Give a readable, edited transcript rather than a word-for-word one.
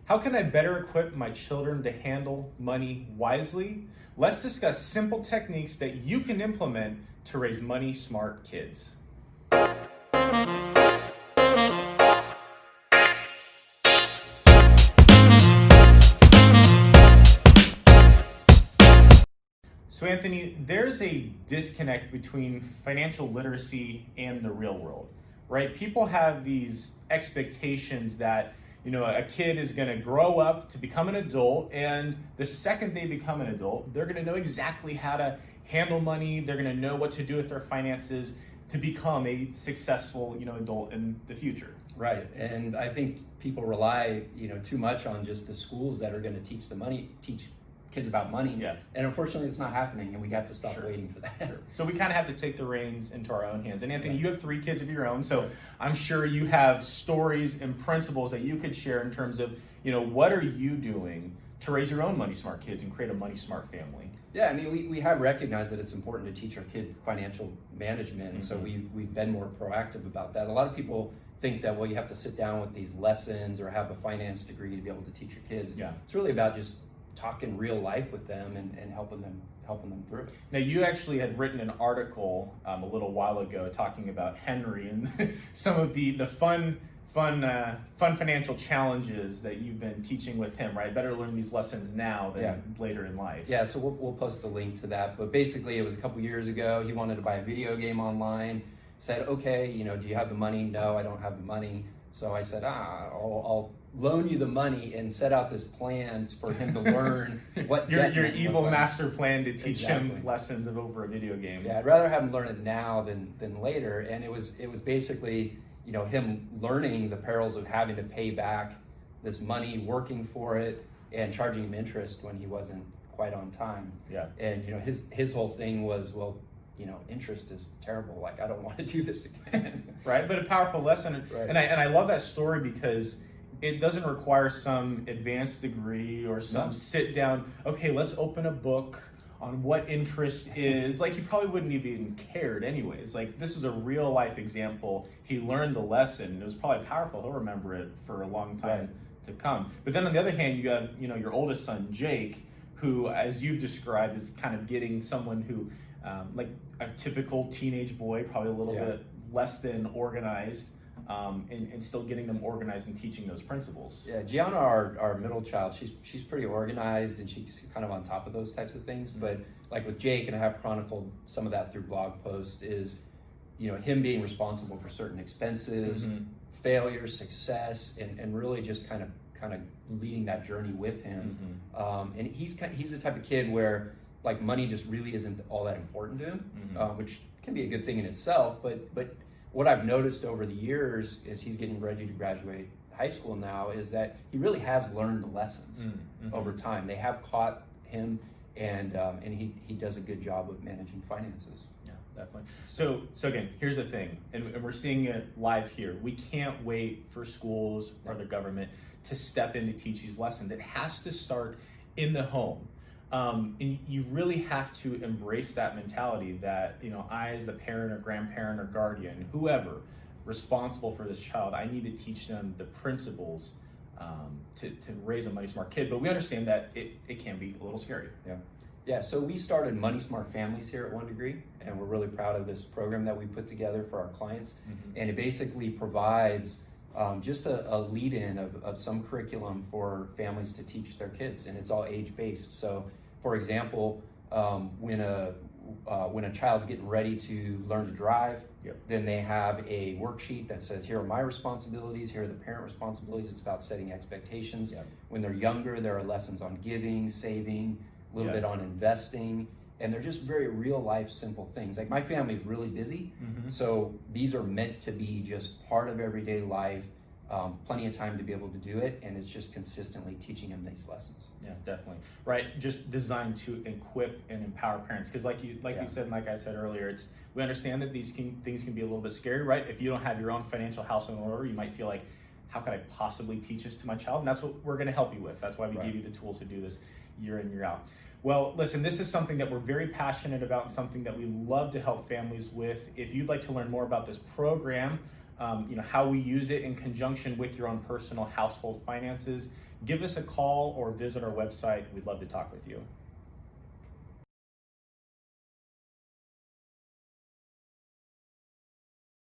How can I better equip my children to handle money wisely? Let's discuss simple techniques that you can implement to raise money smart kids. So Anthony, there's a disconnect between financial literacy and the real world, right? People have these expectations that, a kid is going to grow up to become an adult, and the second they become an adult, they're going to know exactly how to handle money. They're going to know what to do with their finances to become a successful, adult in the future. Right, and I think people rely, too much on just the schools that are going to teach kids about money. Yeah. And unfortunately, it's not happening, and we have to stop waiting for that. Sure. So we kind of have to take the reins into our own hands. And Anthony, you have 3 kids of your own, so I'm sure you have stories and principles that you could share in terms of, what are you doing to raise your own money smart kids and create a money smart family? Yeah, I mean, we have recognized that it's important to teach our kid financial management, and so we've been more proactive about that. A lot of people think that, well, you have to sit down with these lessons or have a finance degree to be able to teach your kids. Yeah. It's really about just talking real life with them and helping them through it. Now, you actually had written an article a little while ago talking about Henry and some of the fun financial challenges that you've been teaching with him, right? Better learn these lessons now than later in life. Yeah, so we'll post a link to that. But basically, it was a couple years ago. He wanted to buy a video game online. Said, okay, do you have the money? No, I don't have the money. So I said, I'll loan you the money and set out this plan for him to learn what your evil master plan to teach Exactly. him lessons over a video game. Yeah, I'd rather have him learn it now than later. And it was basically, him learning the perils of having to pay back this money, working for it, and charging him interest when he wasn't quite on time. Yeah. And his whole thing was, well, interest is terrible. Like, I don't want to do this again. Right, but a powerful lesson. Right. And I love that story because it doesn't require some advanced degree or some sit down, okay, let's open a book on what interest is. Like, he probably wouldn't even cared anyways. Like, this is a real life example. He learned the lesson. It was probably powerful. He'll remember it for a long time to come. But then on the other hand, you have, your oldest son, Jake, who, as you've described, is kind of getting someone who, like a typical teenage boy, probably a little bit less than organized, and still getting them organized and teaching those principles. Yeah, Gianna, our middle child, she's pretty organized and she's kind of on top of those types of things. But like with Jake, and I have chronicled some of that through blog posts, is him being responsible for certain expenses, failure, success, and really just kind of leading that journey with him. And he's the type of kid where, like, money just really isn't all that important to him, which can be a good thing in itself. But what I've noticed over the years as he's getting ready to graduate high school now is that he really has learned the lessons over time. They have caught him, and he does a good job of managing finances. Yeah, definitely. So again, here's the thing, and we're seeing it live here. We can't wait for schools or the government to step in to teach these lessons. It has to start in the home. And you really have to embrace that mentality that, I as the parent or grandparent or guardian, whoever responsible for this child, I need to teach them the principles to raise a money smart kid. But we understand that it can be a little scary. Yeah, so we started Money Smart Families here at One Degree, and we're really proud of this program that we put together for our clients. And it basically provides just a lead-in of some curriculum for families to teach their kids, and it's all age-based. So, for example, when a child's getting ready to learn to drive, then they have a worksheet that says, here are my responsibilities, here are the parent responsibilities. It's about setting expectations. When they're younger, there are lessons on giving, saving, a little bit on investing, and they're just very real life, simple things. Like, my family's really busy, so these are meant to be just part of everyday life, plenty of time to be able to do it, and it's just consistently teaching them these lessons. Yeah, definitely. Right, just designed to equip and empower parents. Because like you said, and like I said earlier, we understand that things can be a little bit scary, right? If you don't have your own financial house in order, you might feel like, how could I possibly teach this to my child? And that's what we're going to help you with. That's why we give you the tools to do this year in, year out. Well, listen, this is something that we're very passionate about and something that we love to help families with. If you'd like to learn more about this program, how we use it in conjunction with your own personal household finances, give us a call or visit our website. We'd love to talk with you.